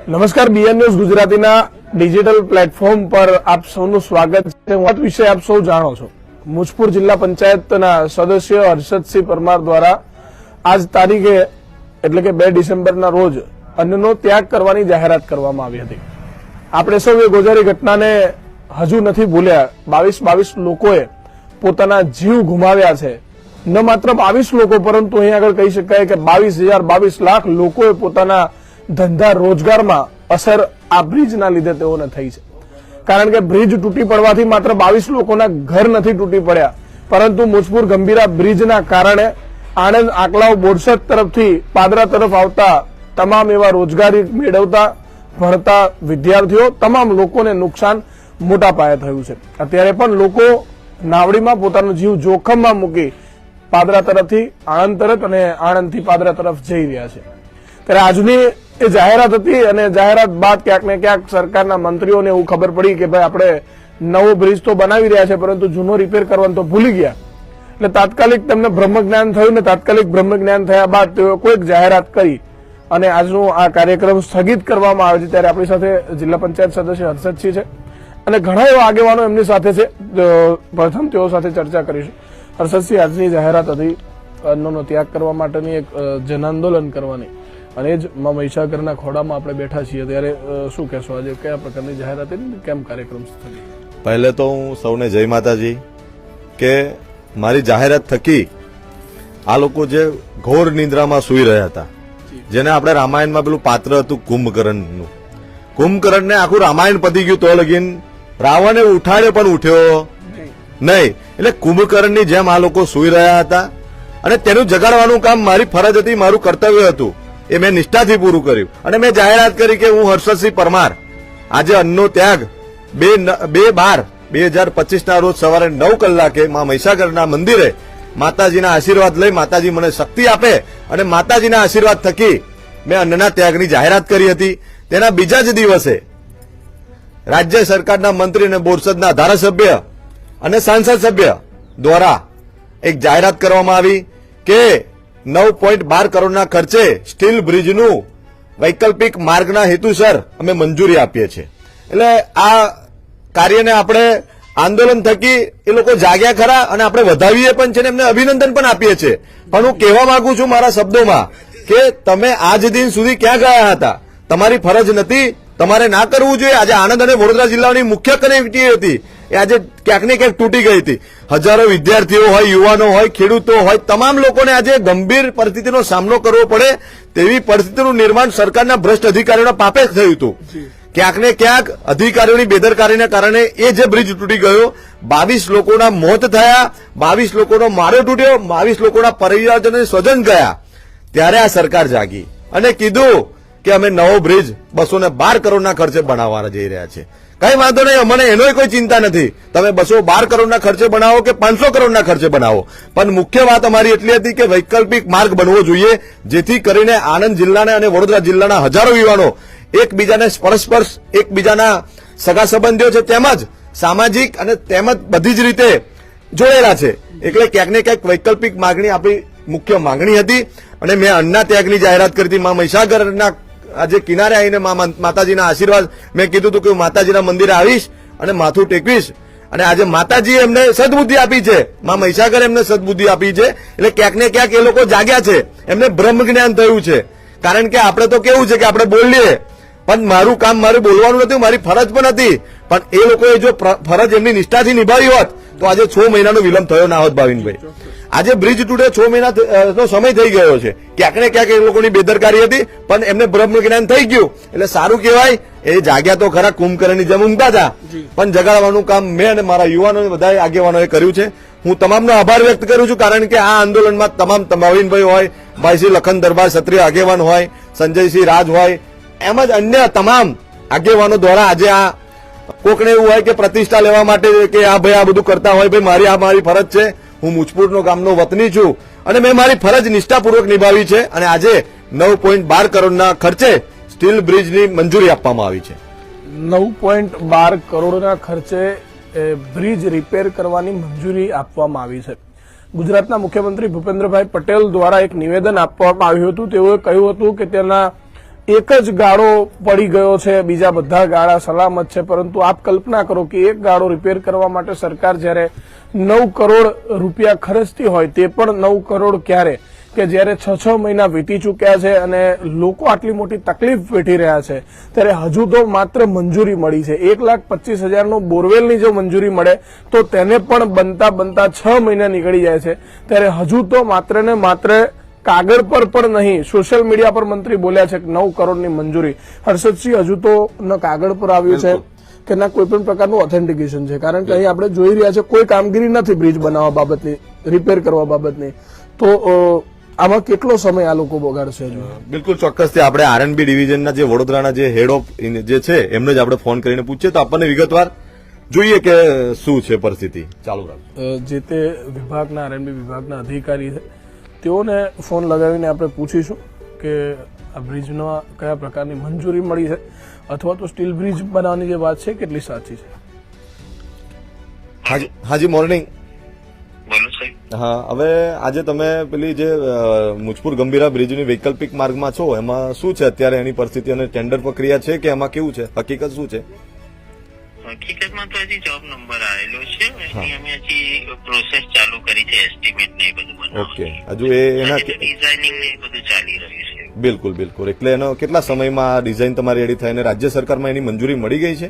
નમસ્કાર, BN news ગુજરાતીના digital platform પર આપ સૌનું સ્વાગત છે। વાત વિશે આપ સૌ જાણો છો, મુજપુર જિલ્લા પંચાયતના સદસ્ય હર્ષદસિંહ પરમાર દ્વારા આજ તારીખે એટલે કે 2 ડિસેમ્બરના રોજ અન્નનો ત્યાગ કરવાની જાહેરાત કરવામાં આવી હતી। આપણે સૌએ ગોઝારી ઘટનાને હજુ નથી ભૂલ્યા। 22 લોકોએ પોતાના જીવ ગુમાવ્યા છે। ન માત્ર 22 લોકો, પરંતુ અહીં આગળ કહી શકાય કે 22 લાખ લોકોએ પોતાના ધંધા રોજગારમાં અસર આ બ્રિજના લીધે તેઓને થઈ છે। કારણ કે બ્રિજ તૂટી પડવાથી માત્ર 22 લોકોના ઘર નથી તૂટી પડ્યા, પરંતુ મુજપુર ગંભીરા બ્રિજના કારણે આણંદ આંકલાવ બોરસદ તરફથી પાદરા તરફ આવતા તમામ એવા રોજગારી મેળવતા ભણતા વિદ્યાર્થીઓ, તમામ લોકોને નુકસાન મોટા પાયે થયું છે। અત્યારે પણ લોકો નાવડીમાં પોતાનો જીવ જોખમમાં મૂકી પાદરા તરફથી આણંદ તરફ અને આણંદથી પાદરા તરફ જઈ રહ્યા છે। ત્યારે આજની એ જાહેરાત હતી અને જાહેરાત બાદ ક્યાંક ને ક્યાંક સરકારના મંત્રીઓને એવું ખબર પડી કે ભાઈ આપણે નવો બ્રિજ તો બનાવી રહ્યા છે, પરંતુ જૂનો રિપેર કરવાનું તો ભૂલી ગયા। એટલે તાત્કાલિક તેમને બ્રહ્મજ્ઞાન થયું ને તાત્કાલિક બ્રહ્મજ્ઞાન થયા બાદ તેઓ કોઈક જાહેરાત કરી અને આજનો આ કાર્યક્રમ સ્થગિત કરવામાં આવે છે। ત્યારે આપણી સાથે જિલ્લા પંચાયત સદસ્ય હર્ષદસિંહ છે અને ઘણા એવા આગેવાનો એમની સાથે છે। પ્રથમ તેઓ સાથે ચર્ચા કરીશું। હર્ષદસિંહ, આજની જાહેરાત હતી અન્નનો ત્યાગ કરવા માટેની, એક જન આંદોલન કરવાની, અને જ મહીસાગરના ખોડામાં આપણે બેઠા છીએ, ત્યારે શું કહેશો? આજે કયા પ્રકારની જાહેરાત હતી, કેમ કાર્યક્રમ થયો? પહેલે તો હું સૌને જય માતાજી કે મારી જાહેરાત થકી આ લોકો જે ઘોર નિંદ્રામાં સૂઈ રહ્યા હતા, જેને આપણે રામાયણમાં પેલું પાત્ર હતું કુંભકર્ણનું, કુંભકર્ણને આખું રામાયણ પતી ગયું તો લગીન રાવણે ઉઠાડ્યો પણ ઉઠ્યો નહીં। એટલે કુંભકર્ણની જેમ આ લોકો સૂઈ રહ્યા હતા અને તેનું જગાડવાનું કામ મારી ફરજ હતી, મારું કર્તવ્ય હતું, એ મેં નિષ્ઠાથી પૂરું કર્યું અને મેં જાહેરાત કરી કે હું હર્ષદસિંહ પરમાર આજે અન્નનો ત્યાગ 2/12/2025 રોજ સવારે 9 કલાકે મા મહીસાગરના મંદિરે માતાજીના આશીર્વાદ લઈ, માતાજી મને શક્તિ આપે અને માતાજીના આશીર્વાદ થકી મેં અન્નના ત્યાગની જાહેરાત કરી હતી। તેના બીજા જ દિવસે રાજ્ય સરકારના મંત્રી અને બોરસદના ધારાસભ્ય અને સાંસદ સભ્ય દ્વારા એક જાહેરાત કરવામાં આવી કે 9.12 કરોડના ખર્ચે સ્ટીલ બ્રિજનું વૈકલ્પિક માર્ગના હેતુસર અમે મંજૂરી આપીએ છીએ। એટલે આ કાર્યને આપણે આંદોલન થકી એ લોકો જાગ્યા ખરા અને આપણે વધાવીએ પણ છે ને એમને અભિનંદન પણ આપીએ છીએ। પણ હું કહેવા માંગુ છું મારા શબ્દોમાં કે તમે આજ દિન સુધી ક્યાં ગયા હતા? તમારી ફરજ નથી, તમારે ના કરવું જોઈએ। આજે આણંદ અને વડોદરા જિલ્લાની મુખ્ય કનેક્ટિવિટી હતી એ આજે ક્યાંક ને ક્યાંક તૂટી ગઈ હતી। હજારો વિદ્યાર્થીઓ હોય, યુવાનો હોય, ખેડૂતો હોય, તમામ લોકોને આજે ગંભીર પરિસ્થિતિનો સામનો કરવો પડે તેવી પરિસ્થિતિનું નિર્માણ સરકારના ભ્રષ્ટ અધિકારીઓના પાપે થયું હતું। ક્યાંક ને ક્યાંક અધિકારીઓની બેદરકારીને કારણે એ જે બ્રિજ તૂટી ગયો, 22 લોકોના મોત થયા, 22 લોકોનો માળો તૂટ્યો, 22 લોકોના પરિવારજનો સ્વજન ગયા। ત્યારે આ સરકાર જાગી અને કીધું કે અમે નવો બ્રિજ 212 કરોડના ખર્ચે બનાવવા જઈ રહ્યા છે। કઈ વાંધો નહીં, અમને એનોય કોઈ ચિંતા નથી, તમે 212 કરોડના ખર્ચે બનાવો કે 500 કરોડના ખર્ચે બનાવો, પણ મુખ્ય વાત અમારી એટલી હતી કે વૈકલ્પિક માર્ગ બનવો જોઈએ, જેથી કરીને આણંદ જિલ્લાના અને વડોદરા જિલ્લાના હજારો યુવાનો એકબીજાને પરસ્પર એકબીજાના સગા સંબંધીઓ છે, તેમજ સામાજિક અને તેમજ બધી જ રીતે જોડેલા છે। એટલે ક્યાંક ને ક્યાંક વૈકલ્પિક માગણી આપણી મુખ્ય માંગણી હતી અને મેં અન્નના ત્યાગની જાહેરાત કરી હતી। મા મહીસાગરના આજે કિનારે આવીને માતાજીના આશીર્વાદ મેં કીધું હતું કે હું માતાજીના મંદિરે આવીશ અને માથું ટેકવીશ, અને આજે માતાજીએ એમને સદબુદ્ધિ આપી છે, મા મહીસાગર એમને સદબુદ્ધિ આપી છે। એટલે ક્યાંક ને ક્યાંક એ લોકો જાગ્યા છે, એમને બ્રહ્મ જ્ઞાન થયું છે। કારણ કે આપણે તો કેવું છે કે આપણે બોલીએ, પણ મારું કામ મારે બોલવાનું નથી, મારી ફરજ પણ હતી, પણ એ લોકોએ જો ફરજ એમની નિષ્ઠાથી નિભાવી હોત તો આજે 6 મહિનાનો વિલંબ થયો ના હોત ભાવિનભાઈ। આજે બ્રિજ તૂટે 6 મહિનાનો સમય થઈ ગયો છે। ક્યાંક ને ક્યાંક એ લોકોની બેદરકારી હતી, પણ એમને બ્રહ્મ જ્ઞાન થઈ ગયું એટલે સારું કહેવાય। એ જાગ્યા તો ખરા, કુંભકર્ણની જેમ ઊંઘતા હતા, પણ જગાડવાનું કામ મેં અને મારા યુવાનો બધા આગેવાનોએ કર્યું છે। હું તમામનો આભાર વ્યક્ત કરું છું, કારણ કે આ આંદોલનમાં તમામ ભાવિનભાઈ હોય, ભાઈશ્રી લખન દરબાર ક્ષત્રિય આગેવાન હોય, સંજયસિંહ રાજ હોય, એમ જ અન્ય તમામ આગેવાનો દ્વારા આજે આ કોકને એવું હોય કે પ્રતિષ્ઠા લેવા માટે કે આ ભાઈ આ બધું કરતા હોય, ભાઈ મારી ફરજ છે, હું મુજપુરનો ગામનો વતની છું અને મેં મારી ફરજ નિષ્ઠાપૂર્વક નિભાવી છે અને આજે 9.12 કરોડના ખર્ચે સ્ટીલ બ્રિજની મંજૂરી આપવામાં આવી છે। 9.12 કરોડના ખર્ચે બ્રિજ રિપેર કરવાની મંજૂરી આપવામાં આવી છે। ગુજરાતના મુખ્યમંત્રી ભૂપેન્દ્રભાઈ પટેલ દ્વારા એક નિવેદન આપવામાં આવ્યું હતું। તેઓએ કહ્યું હતું કે તેના એક જ ગાળો પડી ગયો છે, બીજા બધા ગાળા સલામત છે, પરંતુ આપ કલ્પના કરો કે એક ગાળો રિપેર કરવા માટે સરકાર જ્યારે 9 કરોડ રૂપિયા ખર્ચતી હોય, તે પણ 9 કરોડ ક્યારે કે જ્યારે 6 મહિના વીતી ચૂક્યા છે અને લોકો આટલી મોટી તકલીફ વેઠી રહ્યા છે, ત્યારે હજુ તો માત્ર મંજૂરી મળી છે. 1,25,000નો બોરવેલની જો મંજૂરી મળે તો તેને પણ બનતા 6 મહિના નીકળી જાય છે. ત્યારે હજુ તો માત્ર ને માત્ર કાગળ પર પણ નહીં, સોશિયલ મીડિયા પર મંત્રી બોલ્યા છે કે 9 કરોડની મંજૂરી. હર્ષદસિંહ, હજુ તો ન કાગળ પર આવ્યું છે કે ના કોઈ પણ પ્રકારનું ઓથેન્ટિકેશન છે, કારણ કે અહીં આપણે જોઈ રહ્યા છે કોઈ કામગીરી નથી બ્રિજ બનાવવા બાબતની, રિપેર કરવા બાબતની. તો આમાં કેટલો સમય આ લોકો બગાડશે? હજુ બિલકુલ ચોક્કસથી આપણે આરએનબી ડિવિઝનના જે વડોદરાના જે હેડ ઓફ જે છે એમને જ આપણે ફોન કરીને પૂછીએ તો આપણને વિગતવાર જોઈએ કે શું છે પરિસ્થિતિ. ચાલુ રાખો. જે તે વિભાગના આરએનબી વિભાગના અધિકારી છે, તેઓને ફોન લગાવીને આપણે પૂછીશું કે આ બ્રિજમાં કયા પ્રકારની મંજૂરી મળી છે અથવા તો સ્ટીલ બ્રિજ બનાવવાની જે વાત છે કેટલી સાચી છે. હાજી મોર્નિંગ. બોલો સાહેબ. હા, હવે આજે તમે પેલી જે મુજપુર ગંભીરા બ્રિજની વૈકલ્પિક માર્ગમાં છો, એમાં શું છે અત્યારે એની પરિસ્થિતિ અને ટેન્ડર પ્રક્રિયા છે કે એમાં કેવું છે, હકીકત શું છે? હકીકતમાં તો હજી જોબ નંબર આવેલો છે, એની અમે હજી પ્રોસેસ ચાલુ કરી છે, એસ્ટિમેટ ને એ બધું બનાવવાનું. ઓકે, હજુ એના ડિઝાઇનિંગ ને એ બધું ચાલી રહ્યું છે. બિલકુલ બિલકુલ. એટલે એનો કેટલા સમયમાં ડિઝાઇન તમારી રેડી થઈને રાજ્ય સરકારમાં એની મંજૂરી મળી ગઈ છે?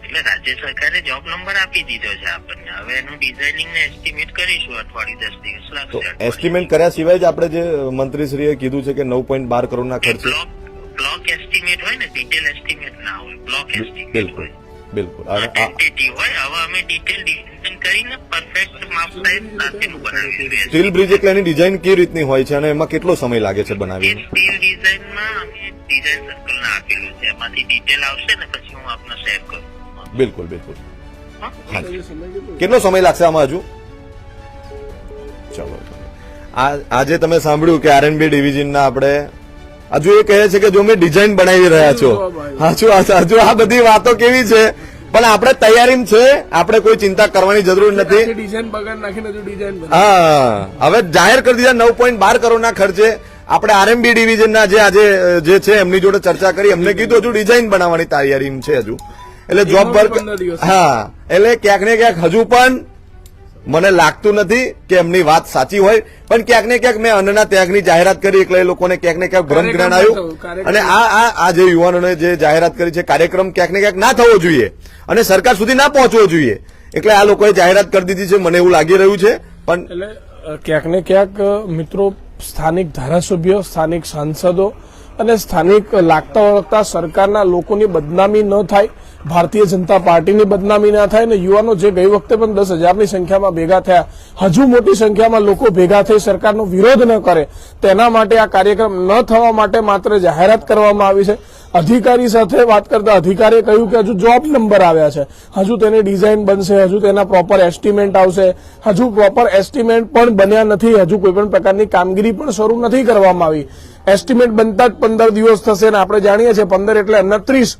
એટલે રાજ્ય સરકારે જોબ નંબર આપી દીધો છે આપણને, હવે એનું ડિઝાઇનિંગ ને એસ્ટિમેટ કરીશું, અઠવાડિયું 10 દિવસ તો લાગશે. એસ્ટિમેટ કર્યા સિવાય જ આપણે જે મંત્રીશ્રીએ કીધું છે કે 9.12 કરોડના ખર્ચે. બ્લોક એસ્ટિમેટ હોય ને, ડિટેલ એસ્ટિમેટ ના હોય, બ્લોક એસ્ટિમેટ બિલકુલ હોય, બિલકુલ. ટેન્ટેટિવ હોય. હવે અમે ડિટેલ ડિઝાઇન કરીને પરફેક્ટ માપ સાઈઝ સાથેનું બનાવીશું. સ્ટીલ બ્રિજ એટલે એની ડિઝાઇન કેવી રીતની હોય છે અને એમાં કેટલો સમય લાગે છે બનાવીને? સ્ટીલ ડિઝાઇનમાં અમે ડિઝાઇન સર્કલ ના આપેલું છે, એમાંથી ડિટેલ આવશે ને પછી હું આપને શેર કરું. બિલકુલ બિલકુલ. હા? કેટલો સમય લાગશે આમાં હજુ? ચલો, આજે તમે સાંભળ્યું કે આરએનબી ડિવિઝનના આપણે હજુ એ કહે છે કે જો મેં ડિઝાઇન બનાવી રહ્યા છો. હજુ આ બધી વાતો કેવી છે, પણ આપણે તૈયારી છે, આપણે કોઈ ચિંતા કરવાની જરૂર નથી. ડિઝાઇન બગાડ નાખીને હજુ ડિઝાઇન હા, હવે જાહેર કરી દીધા 9.12 કરોડના ખર્ચે. આપણે આરએનબી ડિવિઝનના જે આજે જે છે એમની જોડે ચર્ચા કરી, એમને કીધું હજુ ડિઝાઇન બનાવવાની તૈયારી છે હજુ. એટલે જોબ વર્ક, હા, એટલે ક્યાંક ને ક્યાંક હજુ પણ મને લાગતું નથી કે એમની વાત સાચી હોય, પણ ક્યાંક ને ક્યાંક મેં અન્નના ત્યાગની જાહેરાત કરી એટલે એ લોકોને ક્યાંક ને ક્યાંક ભ્રમ જ્ઞાન આવ્યું. અને આ જે યુવાનોને જે જાહેરાત કરી છે કાર્યક્રમ ક્યાંક ને ક્યાંક ના થવો જોઈએ અને સરકાર સુધી ના પહોંચવો જોઈએ, એટલે આ લોકોએ જાહેરાત કરી દીધી છે, મને એવું લાગી રહ્યું છે. પણ એટલે ક્યાંક ને ક્યાંક મિત્રો, સ્થાનિક ધારાસભ્યો, સ્થાનિક સાંસદો અને સ્થાનિક લાગતા વળગતા સરકારના લોકોની બદનામી ન થાય, ભારતીય જનતા પાર્ટીની બદનામી ના થાય, ને યુવાનો જે ગઈ વખતે પણ 10,000ની સંખ્યામાં ભેગા થયા, હજુ મોટી સંખ્યામાં લોકો ભેગા થઈ સરકારનો વિરોધ ન કરે, તેના માટે આ કાર્યક્રમ ન થવા માટે માત્ર જાહેરાત કરવામાં આવી છે. અધિકારી સાથે વાત કરતા અધિકારીએ કહ્યું કે હજુ જોબ નંબર આવ્યા છે, હજુ તેની ડિઝાઇન બનશે, હજુ તેના પ્રોપર એસ્ટિમેટ આવશે, હજુ પ્રોપર એસ્ટિમેટ પણ બન્યા નથી, હજુ કોઈ પણ પ્રકારની કામગીરી પણ શરૂ નથી કરવામાં આવી. એસ્ટિમેટ બનતા જ 15 દિવસ થશે અને આપણે જાણીએ છીએ 15 એટલે 29.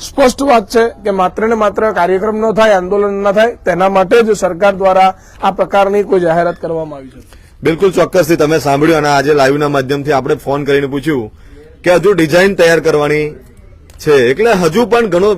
સ્પષ્ટ વાત છે કે માત્ર ને માત્ર કાર્યક્રમ ન થાય, આંદોલન ન થાય, તેના માટે જ સરકાર દ્વારા આ પ્રકારની કોઈ જાહેરાત કરવામાં આવી છે. બિલકુલ ચોક્કસથી તમે સાંભળ્યું અને આજે લાઈવના માધ્યમથી આપણે ફોન કરીને પૂછ્યું કે હજુ ડિઝાઇન તૈયાર કરવાની છે, એટલે હજુ પણ ઘણો